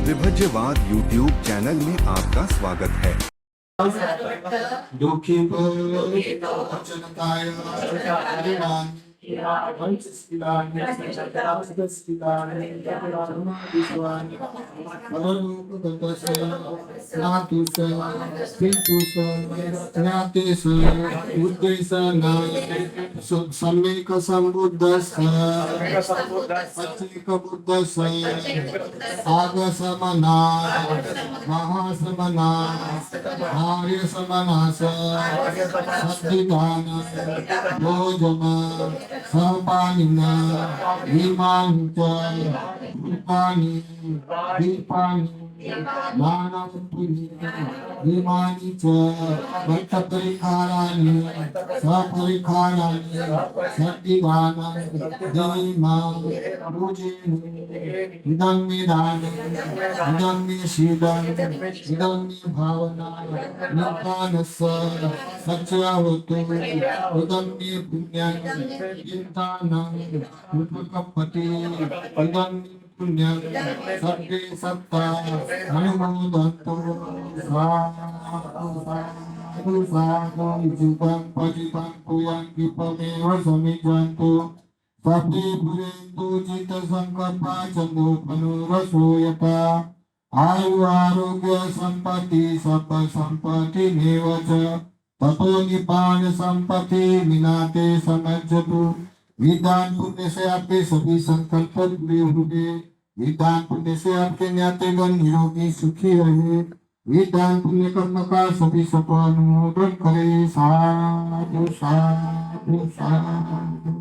विभज्यवाद YouTube channel में आपका स्वागत है। दुखी वचनकाय सम्यक संबुद्धस्य आगसमना महासमना आर्यसमनास सद्धिदान भोजन सहपानिना विमानिच रूपानि दीपानि विमानि च भक्तपरिखाराणि सपरिखाराणि सद्धिदानं दीमा पूजनीनि इदं मे दानं इदं मे शीलं इदं मे भावना निपानस्य सच्चावतु इदं मे पुण्यं चिन्तानं उपकपति इदं मे पुण्यं सर्वे सत्ता अनुमोदन्तु साधु साधु जुपं पजिपं पुयं विपमेव समिजन्तु सपे भुरेन्दु जित संकल्पा चन्दोपनुरसूयता आयु आरोग्य संपत्ति सब संपत्ति नेवच ततो निपान संपत्ति मिनाते समझतु विधान पुण्य से आपके सभी संकल्प पूरे हुए विधान पुण्य से आपके ज्ञातेगण निरोगी सुखी रहे विधान पुण्य कर्म का सभी सब अनुमोदन करे साधु साधु साधु।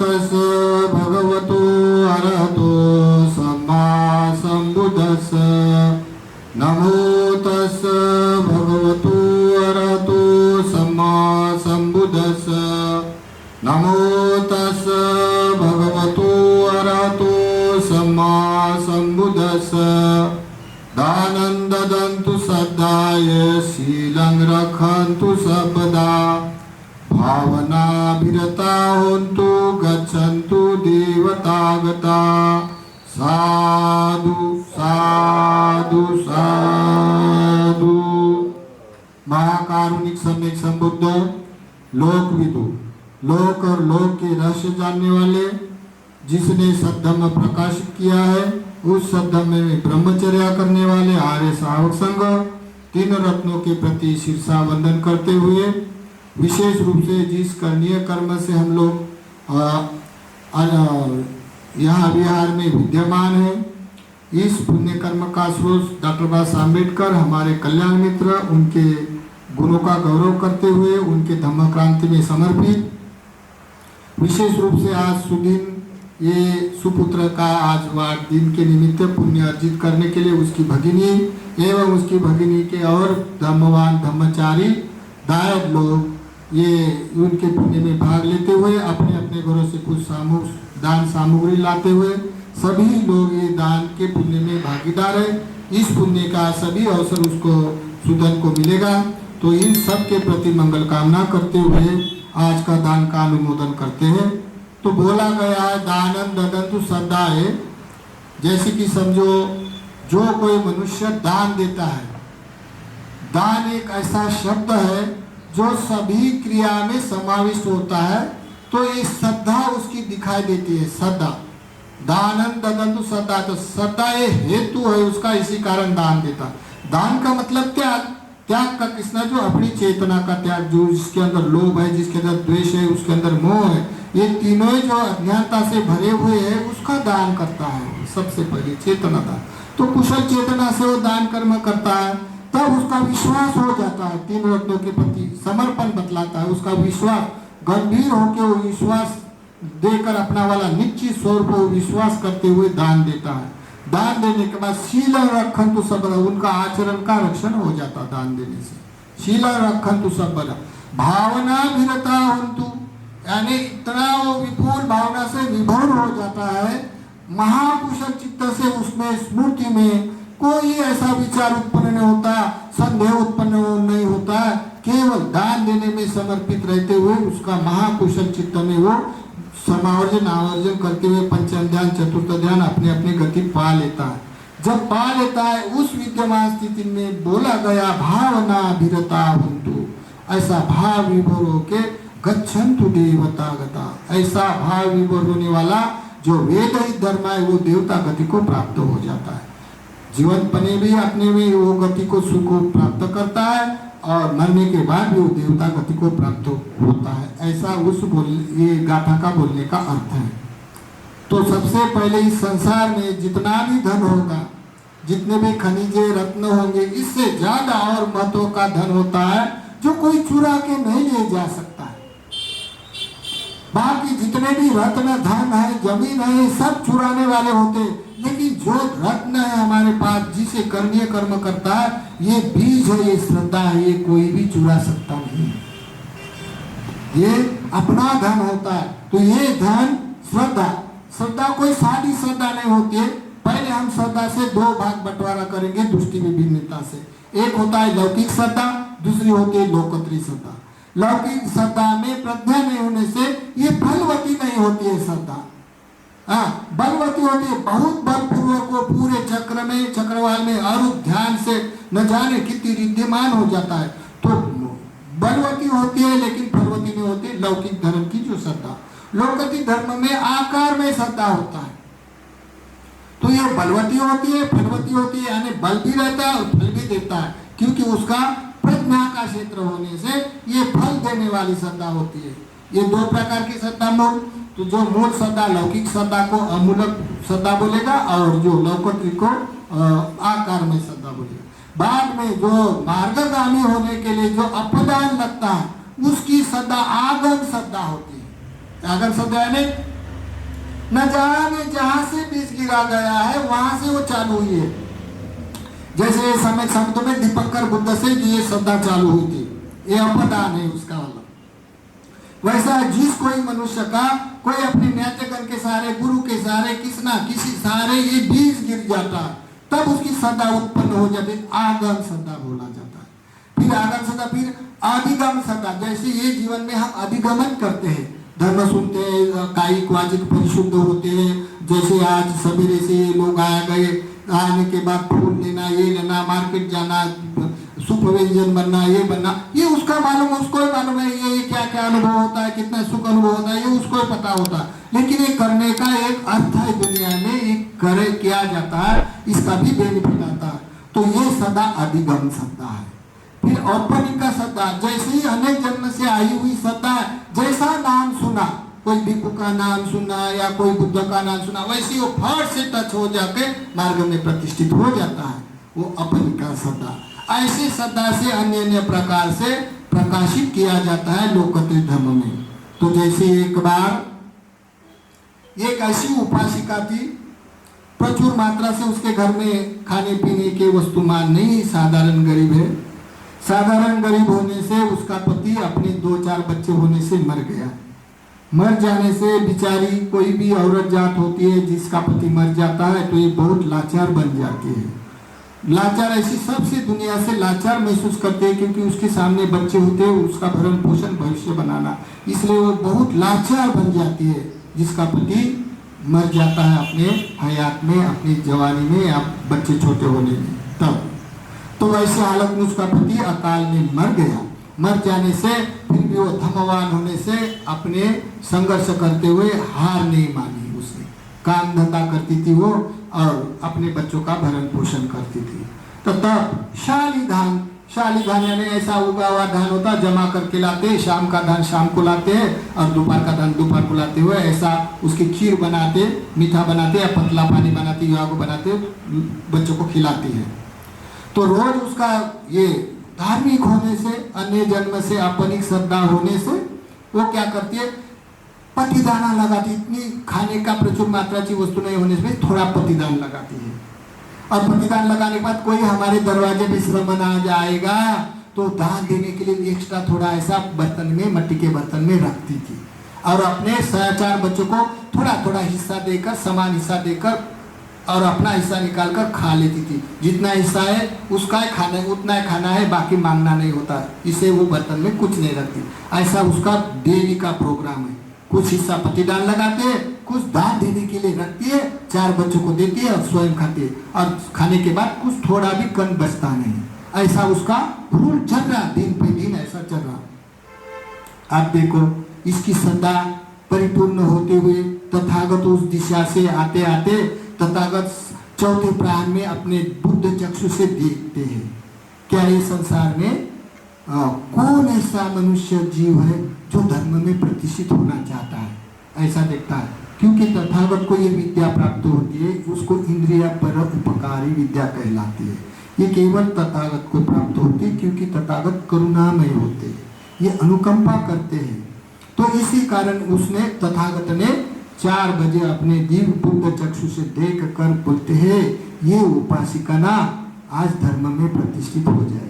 तस् भगवतो अरहतो सम्मा सम्बुद्धस्स नमो तस् भगवतो अरहतो सम्मा सम्बुद्धस्स नमो तस् भगवतो अरहतो सम्मा सम्बुद्धस्स दानं ददन्तु सद्दाय शीलं रक्षन्तु सर्वदा भावनाभिरता होन्तु गच्छन्तु देवतागता साधु साधु साधु। महाकारुणिक सम्यक संबुद्ध लोकविदु लोक और लोक के रहस्य जानने वाले जिसने सद्धर्म प्रकाशित किया है उस सद्धर्म में ब्रह्मचर्या करने वाले आर्य श्रावक संघ तीन रत्नों के प्रति शीर्षा वंदन करते हुए विशेष रूप से जिस करणीय कर्म से हम लोग यहाँ विहार में विद्यमान है इस पुण्य कर्म का स्रोत डॉक्टर बाबा साहब अम्बेडकर हमारे कल्याण मित्र उनके गुणों का गौरव करते हुए उनके धम्म क्रांति में समर्पित विशेष रूप से आज सुदिन ये सुपुत्र का आज वार दिन के निमित्त पुण्य अर्जित करने के लिए उसकी भगिनी एवं उसकी भगिनी के और धर्मवान धर्मचारी दायक लोग ये उनके पुण्य में भाग लेते हुए अपने अपने घरों से कुछ दान सामग्री लाते हुए सभी लोग ये दान के पुण्य में भागीदार है। इस पुण्य का सभी अवसर उसको सुदन को मिलेगा तो इन सब के प्रति मंगल कामना करते हुए आज का दान का अनुमोदन करते हैं। तो बोला गया है दानम ददन्तु सद्दाय जैसे कि समझो जो कोई मनुष्य दान देता है दान एक ऐसा शब्द है जो सभी क्रिया में समाविष्ट होता है तो ये श्रद्धा उसकी दिखाई देती है श्रद्धा दानम ददन्तु सद्दा तो श्रद्धा ये हेतु है उसका इसी कारण दान देता दान का मतलब त्याग त्याग का किसना जो अपनी चेतना का त्याग जो जिसके अंदर लोभ है जिसके अंदर द्वेष है उसके अंदर मोह है ये तीनों जो अज्ञानता से भरे हुए हैं उसका दान करता है सबसे पहले चेतना दान तो कुशल चेतना से वो दान कर्म करता है तब उसका विश्वास हो जाता है तीन रत्नों के प्रति समर्पण बतलाता है उसका विश्वास गंभीर होकर वो विश्वास देकर अपना वाला निश्चित स्वरूप को विश्वास करते हुए दान देता है दान देने के बाद शील रखन्तु सबदा उनका आचरण का रक्षण हो जाता दान देने से शील रखन्तु सबदा भावना विरता होन्तु यानी इतना वो विपुल भावना से विभोर हो जाता है महाकुशल चित्त से उसमें स्मृति में कोई ऐसा विचार उत्पन्न नहीं होता संदेह उत्पन्न नहीं होता केवल दान देने में समर्पित रहते हुए उसका महाकुशल चित्त में वो समावर्जन आवर्जन करते हुए पंचम ध्यान चतुर्थ ध्यान अपने अपने गति पा लेता है। जब पा लेता है उस विद्यमान स्थिति में बोला गया भावना विरता बंतु, ऐसा भाव विभोर होके गच्छन्तु देवता गता, ऐसा भाव विभोर होने वाला जो वेद ही धर्म है वो देवता गति को प्राप्त हो जाता है। जीवन पने भी अपने में वो गति को सुख को प्राप्त करता है और मरने के बाद भी वो देवता गति को प्राप्त होता है। ऐसा उस ये गाथा का बोलने का अर्थ है। तो सबसे पहले इस संसार में जितना भी धन होगा, जितने भी खनिजे रत्न होंगे, इससे ज्यादा और महत्व का धन होता है जो कोई चुरा के नहीं ले जा सकता है। बाकी जितने भी रत्न धन है जमीन है सब चुराने वाले होते, लेकिन जो रत्न है हमारे पास जिसे कर्मीय कर्म करता है, ये बीज है, ये श्रद्धा है, ये कोई भी चुरा सकता नहीं, ये अपना धन होता है। तो ये धन श्रद्धा कोई सादी श्रद्धा नहीं होती है। पहले हम श्रद्धा से दो भाग बंटवारा करेंगे दृष्टि विभिन्नता से। एक होता है लौकिक श्रद्धा, दूसरी होती है लोकोत्तरी श्रद्धा। लौकिक श्रद्धा में प्रज्ञा नहीं होने से ये बलवती नहीं होती है श्रद्धा। बलवती होती है, बहुत बलपूर्वक को पूरे चक्र में चक्रवाल में अरूप ध्यान से न जाने कितनी विद्यमान हो जाता है, तो बलवती होती है, लेकिन फलवती नहीं होती लौकिक धर्म की जो श्रद्धा। लौकिक धर्म में आकार में श्रद्धा होता है, तो ये बलवती होती है, फलवती होती है, यानी बल भी रहता है और फल भी देता है, क्योंकि उसका प्रज्ञा का क्षेत्र होने से ये फल देने वाली श्रद्धा होती है। ये दो प्रकार की श्रद्धा मूल, तो जो मूल श्रद्धा लौकिक श्रद्धा को अमूलक श्रद्धा बोलेगा और जो लौकिक को आकार में श्रद्धा बोलेगा। बाद में जो मार्गगामी होने के लिए जो अपदान लगता है उसकी श्रद्धा आगम श्रद्धा होती है। आगम श्रद्धा यानी न जाने जहां से बीज गिरा गया है वहां से वो चालू हुई है। जैसे समय संत में दीपंकर बुद्ध से ये श्रद्धा चालू हुई थी, ये अपदान है उसका वाला। वैसा जिस कोई मनुष्य का कोई अपने न्यायगण के सहारे, गुरु के सहारे, किसी सहारे ये बीज गिर जाता है, तब उसकी श्रद्धा उत्पन्न हो जाती है, आगम श्रद्धा बोला जाता है। फिर आगम श्रद्धा, फिर अधिगम श्रद्धा। जैसे ये जीवन में हम अधिगमन करते हैं, धर्म सुनते हैं, कायिक वाचिक परिशुद्ध होते हैं। जैसे आज सवेरे से लोग आए गए, आने के बाद फूल लेना, ये लेना, मार्केट जाना, सुख व्यंजन बनना, ये बनना, ये उसका मालूम, उसको ही मालूम है ये क्या क्या अनुभव होता है, कितना सुख अनुभव होता है, ये उसको ही पता होता है। लेकिन ये करने का एक अर्थ है दुनिया में, ये करे किया जाता है, इसका भी बेनिफिट आता है। तो ये सदा अधिगम श्रद्धा है। फिर औपनिक श्रद्धा, जैसे ही अनेक जन्म से आई हुई श्रद्धा, जैसा नाम सुना, कोई दीपू का नाम सुना या कोई बुद्ध का नाम सुना, वैसे वो फट से टच हो जाके मार्ग में प्रतिष्ठित हो जाता है, वो अपनिक श्रद्धा। ऐसी श्रद्धा से अन्य अन्य प्रकार से प्रकाशित किया जाता है लोकोत्तरी धर्म में। तो जैसे एक बार एक ऐसी उपासिका थी, प्रचुर मात्रा से उसके घर में खाने पीने के वस्तुमान नहीं, साधारण गरीब है। साधारण गरीब होने से उसका पति अपने 2-4 बच्चे होने से मर गया। मर जाने से बेचारी, कोई भी औरत जात होती है जिसका पति मर जाता है तो ये बहुत लाचार बन जाती है। लाचार ऐसी सबसे दुनिया से लाचार महसूस करते हैं, क्योंकि उसके सामने बच्चे होते हैं, उसका भरण पोषण भविष्य बनाना, इसलिए वो बहुत लाचार बन जाती है जिसका पति मर जाता है अपने हयात में, अपनी जवानी में या बच्चे छोटे होने में। तब तो वैसे हालत में उसका पति अकाल में मर गया। मर जाने से फिर भी वो धमवान होने से अपने संघर्ष करते हुए हार नहीं मानी। उसने काम धंधा करती थी वो और अपने बच्चों का भरण पोषण करती थी। तो तब शाली धान यानी ऐसा उगा हुआ धान होता, जमा करके लाते, शाम का धान शाम को लाते हैं और दोपहर का धान दोपहर को लाते हुए ऐसा उसकी खीर बनाते, मीठा बनाते या पतला पानी बनाते, युवा को बनाते, बच्चों को खिलाती है। तो रोज उसका ये धार्मिक होने से, अन्य जन्म से अपनिक श्रद्धा होने से वो क्या करती है, पतिदाना लगाती। इतनी खाने का प्रचुर मात्रा की वस्तु नहीं होने से थोड़ा पतिदान लगाती है। और पतिदान लगाने के बाद कोई हमारे दरवाजे पे श्रमण आ जाएगा तो दान देने के लिए एक्स्ट्रा थोड़ा ऐसा बर्तन में, मट्टी के बर्तन में रखती थी और अपने 4 बच्चों को थोड़ा थोड़ा हिस्सा देकर, समान हिस्सा देकर और अपना हिस्सा निकाल कर खा लेती थी। जितना हिस्सा है उसका ही खाना है, उतना ही खाना है, बाकी मांगना नहीं होता। इसे वो बर्तन में कुछ नहीं रखती। ऐसा उसका डेली का प्रोग्राम है। कुछ हिस्सा पतिदान लगाते हैं, कुछ दान देने के लिए रखती है, 4 बच्चों को देती है और स्वयं खाती है, और खाने के बाद कुछ थोड़ा भी कम बचता नहीं। ऐसा उसका रूल चल रहा, दिन पे दिन ऐसा चल रहा। आप देखो, इसकी श्रद्धा परिपूर्ण होते हुए तथागत उस दिशा से आते आते तथागत चौथे प्राण में अपने बुद्ध चक्षु से देखते हैं, क्या ये संसार में कौन ऐसा मनुष्य जीव है जो धर्म में प्रतिष्ठित होना चाहता है। ऐसा देखता है, क्योंकि तथागत को ये विद्या प्राप्त होती है, उसको इंद्रिय पर उपकारी विद्या कहलाती है। ये केवल तथागत को प्राप्त होती है, क्योंकि तथागत करुणामय होते हैं, ये अनुकंपा करते हैं। तो इसी कारण उसने तथागत ने 4 बजे अपने दिव्य बुद्ध चक्षु से देख कर बोलते हैं, ये उपासिका ना आज धर्म में प्रतिष्ठित हो जाएगी।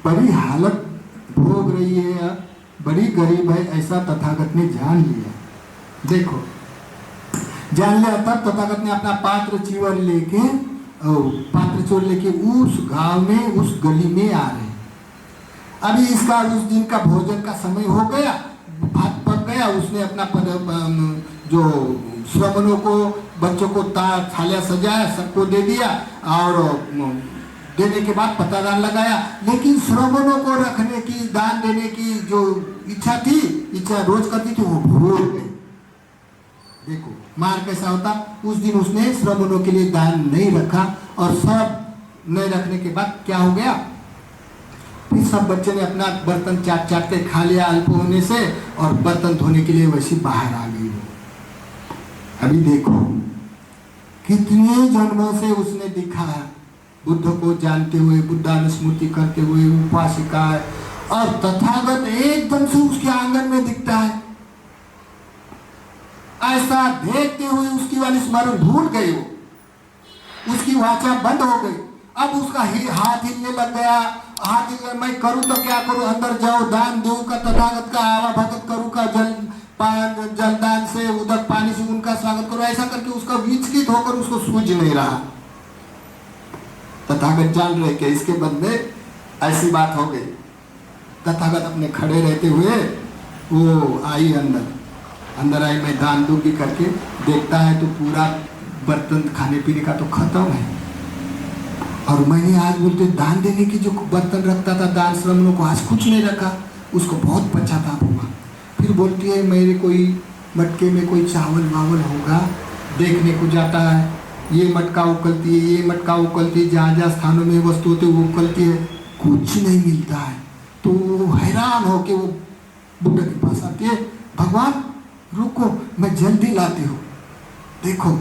बड़ी हालत भोग रही है, बड़ी गरीब है, ऐसा तथागत ने जान लिया। देखो, जान लिया तब तथागत ने अपना पात्र चीवर लेके उस गांव में, उस गली में आ रहे। अभी इसका उस दिन का भोजन का समय हो गया, भात पक गया। उसने अपना जो श्रमणों को, बच्चों को थालियां सजाया, सबको दे दिया और देने के बाद पतादान लगाया। लेकिन श्रमणों को रखने की, दान देने की जो इच्छा थी, इच्छा रोज करती थी, वो भूल गई। देखो मार कैसा होता। उस दिन उसने श्रमणों के लिए दान नहीं रखा, और सब नहीं रखने के बाद क्या हो गया, फिर सब बच्चे ने अपना बर्तन चाट चाट के खा लिया अल्प होने से, और बर्तन धोने के लिए वैसे बाहर आ गई वो। अभी देखो कितने जन्मों से उसने दिखा है बुद्ध को जानते हुए, बुद्धानुस्मृति करते हुए, उपासिका है, और तथागत एकदम से उसके आंगन में दिखता है। ऐसा देखते हुए उसकी वाली स्मरण भूल गई, वो उसकी वाचा बंद हो गई। अब उसका हाथ हिलने लग गया। हाथ हिल, मैं करूं तो क्या करूं, अंदर जाओ, दान दूं का, तथागत का आवा भगत करूं का, जलदान से, उदक पानी से उनका स्वागत करो। ऐसा करके उसका विचलित होकर उसको सूझ नहीं रहा। तथागत जान रहे कि इसके बदले ऐसी बात हो गई। तथागत अपने खड़े रहते हुए वो आई अंदर आई, मैं दान दूंगी करके देखता है तो पूरा बर्तन खाने पीने का तो खत्म है। और मैंने आज बोलते दान देने की जो बर्तन रखता था दान श्रमणों को, आज कुछ नहीं रखा। उसको बहुत पश्चाताप हुआ। फिर बोलती है, मेरे कोई मटके में कोई चावल वावल होगा, देखने को जाता है, ये मटका उकलती है, ये मटका उकलती है, जहाँ जहाँ स्थानों में वस्तु होती है वो उकलती है, कुछ नहीं मिलता है। तो हैरान हो के वो बुद्ध के पास आती है, भगवान रुको, मैं जल्दी लाती हूँ। देखो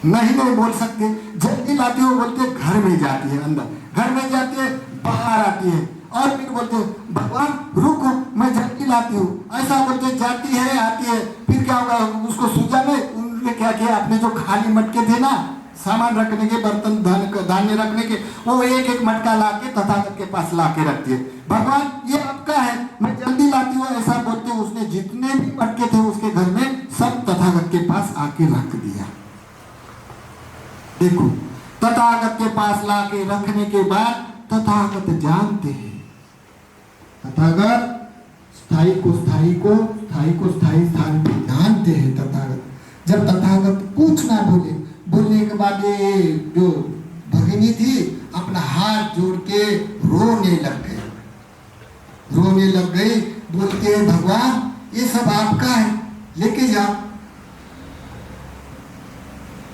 नहीं बोल सकते, जल्दी लाती हो बोलते, घर में जाती है, अंदर घर में जाती है, बाहर आती है, और फिर बोलते भगवान रुको, मैं जल्दी लाती हूँ। ऐसा बोलते जाती है, आती है, फिर क्या होगा, उसको सूझा नहीं। उन्होंने क्या किया, अपने जो खाली मटके थे ना सामान रखने के, बर्तन धान्य रखने के, वो एक एक मटका ला के तथागत के पास ला के रखती है। भगवान ये आपका है, मैं जल्दी लाती हूँ। ऐसा बोलते उसने जितने भी मटके थे उसके घर में सब तथागत के पास आके रख दिया। देखो तथागत के पास ला के रखने के बाद तथागत जानते हैं, तथागत स्थायी को स्थायी को, स्थायी को स्थायी स्थान पे जानते हैं तथागत। जब तथागत कुछ ना बोलने के बाद ये जो भगिनी थी अपना हाथ जोड़ के रोने लग गई, बोलते हैं भगवान ये सब आपका है, लेके जाओ।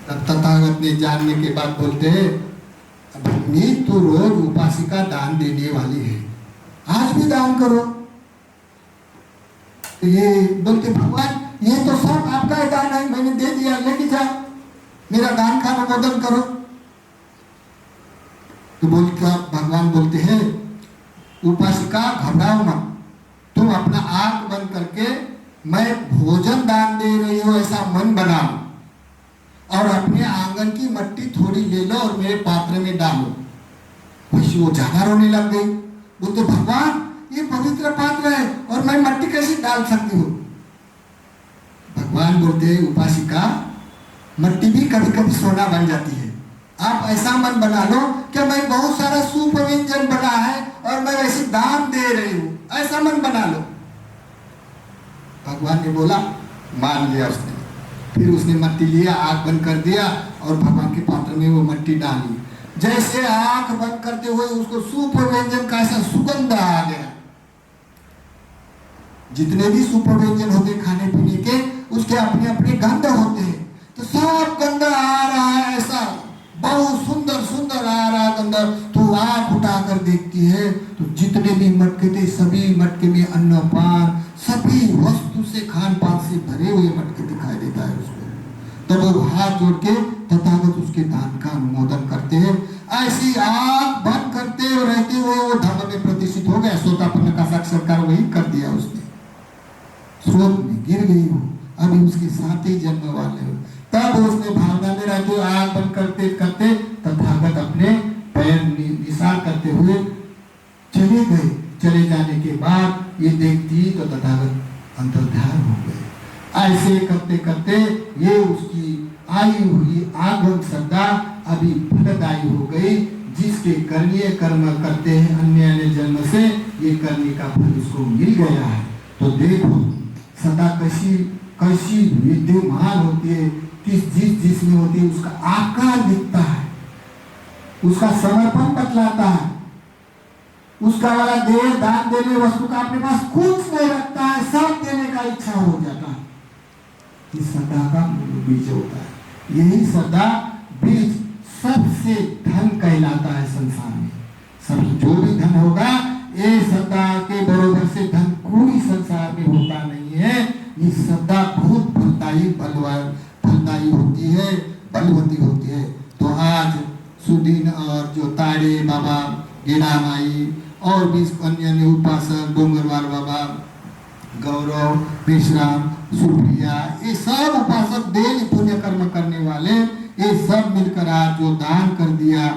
तब तथागत ने जानने के बाद बोलते हैं, भगिनी तू रोज उपासिका दान देने वाली है, आज भी दान करो। ये बोलते भगवान ये तो सब आपका ही दान है, मैंने दे दिया, लेके जाओ, मेरा दान का अनुमोदन करो। तो भगवान बोलते हैं, उपासिका घबराओ मत, तुम अपना आंख बंद करके मैं भोजन दान दे रही हूँ ऐसा मन बनाओ, और अपने आंगन की मट्टी थोड़ी ले लो और मेरे पात्र में डालो। वैसे वो ज्यादा रोने लग गई। बोलते भगवान ये पवित्र पात्र है और मैं मट्टी कैसे डाल सकती हूँ। भगवान बोलते उपासिका मिट्टी भी कभी कभी सोना बन जाती है। आप ऐसा मन बना लो कि मैं बहुत सारा सूप व्यंजन बना है और मैं वैसे दान दे रही हूं, ऐसा मन बना लो। भगवान ने बोला, मान लिया उसने। फिर उसने मिट्टी लिया, आग बंद कर दिया और भगवान के पात्र में वो मिट्टी डाली। जैसे आंख बंद करते हुए उसको सूप व्यंजन का ऐसा सुगंध आ गया। जितने भी सूप व्यंजन होते खाने पीने के, उसके अपने अपने गंध होते हैं, तो सब गंध आ रहा है, ऐसा बहुत सुंदर सुंदर आ रहा गंध। तो आंख उठाकर देखती है तो जितने भी मटके थे सभी मटके में अन्न पान, सभी वस्तु से खान पान से भरे हुए मटके दिखाई देता है उसको। तब वो हाथ जोड़ के तथागत उसके दान का अनुमोदन करते हैं। ऐसी आंख बंद करते रहते हुए वो धर्म में प्रतिष्ठित हो गया। सोतापन्न का साक्षात्कार वही कर दिया उसने। स्रोत में गिर गई वो, अभी उसके 7 ही जन्म वाले हो। तब उसने भावना में रहते हुए आंख बंद करते करते तथागत अपने पैर निशान करते हुए चले गए। चले जाने के बाद ये देखती तो तथागत अंतर्ध्यान हो गए। ऐसे करते करते ये उसकी आई हुई आगम श्रद्धा अभी फलदायी हो गई। जिसके करणीय कर्म करते हैं अन्य अन्य जन्म से, ये करने का फल उसको मिल गया है। तो देखो सदा कैसी कैसी विद्यमान होती है, जिसमें होती है उसका आकार दिखता है, उसका समर्पण बतलाता है, उसका वाला देह दान देने वस्तु का अपने पास कुछ नहीं रखता है, सब देने का इच्छा हो जाता है। इस श्रद्धा का मूल बीज होता है। यही श्रद्धा बीज सबसे धन कहलाता है संसार में। सब जो भी धन होगा, ये श्रद्धा के बरोबर से धन कोई संसार में होता नहीं है। ये श्रद्धा बहुत फलदायी होती है, बलवती होती है। तो आज सुदीन और जो ताड़े बाबा, गेड़ा माई और भी अन्य उपासक, डोंगरवार बाबा, गौरव, विश्राम, सुप्रिया, ये सब उपासक डेली पुण्य कर्म करने वाले, ये सब मिलकर आज जो दान कर दिया,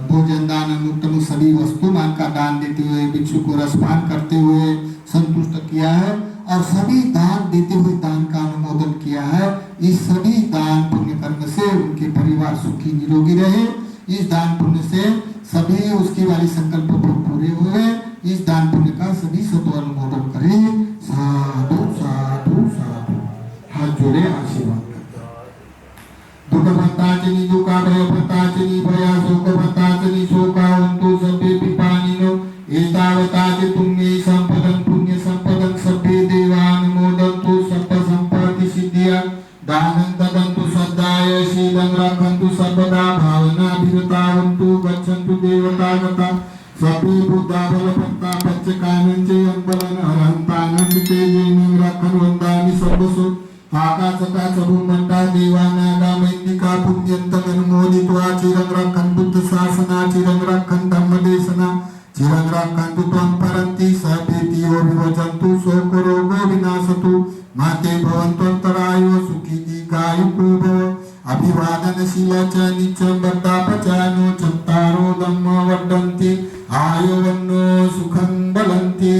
भोजन दान अनुत्तम सभी वस्तु मान का दान देते हुए, भिक्षु को रसपान करते हुए संतुष्ट किया है और सभी दान देते हुए दान का अनुमोदन किया है। इस सभी दान पुण्य कर्म से उनके परिवार सुखी निरोगी रहे। इस दान पुण्य से सभी उसकी वाली संकल्प पूरे हुए। इस दान पुण्य का सभी सत्व अनुमोदन करें। साधु साधु साधु। हाथ जोड़े आशीर्वाद करते हैं। दुख भत्ताचनी दुखा भय भत्ताचनी भया शोक भत्ताचनी शोकावंतु सभ्ये पिपानिनो एतावताच पुण्ये संपदं पुण्य संपदं सभ्ये देवानुमोदन्तु सर्व संपत्ति सिद्धिया दानं ददन्तु श्रद्धाय शीलं रक्षन्तु सर्वदा भावनाभिरतावन्तु गच्छन्तु देवतागता सभ्ये बुद्धा बलभक्ता पच्चकानञ्च यम्बलं हरन्तानन्दिते येनं रक्षन् वन्दामि सर्वसु आकाशकाशभूमण्डा देवानागा वैदिका पुण्यन्तमनुमोदित्वा चिरं रक्षन् बुद्धशासना चिरं रक्षन् धम्मदेशना चिरं रक्षन्तु त्वं परन्ति सभेतियो विभजन्तु शोकरोगो विनाशतु माते भवन्तन्तरायो सुखी दीर्घायुः भव अभिवादनशीला च नित्यं वर्धापचानो चत्तारो धम्मा वर्धन्ति आयुवन्नो सुखं बलन्ति।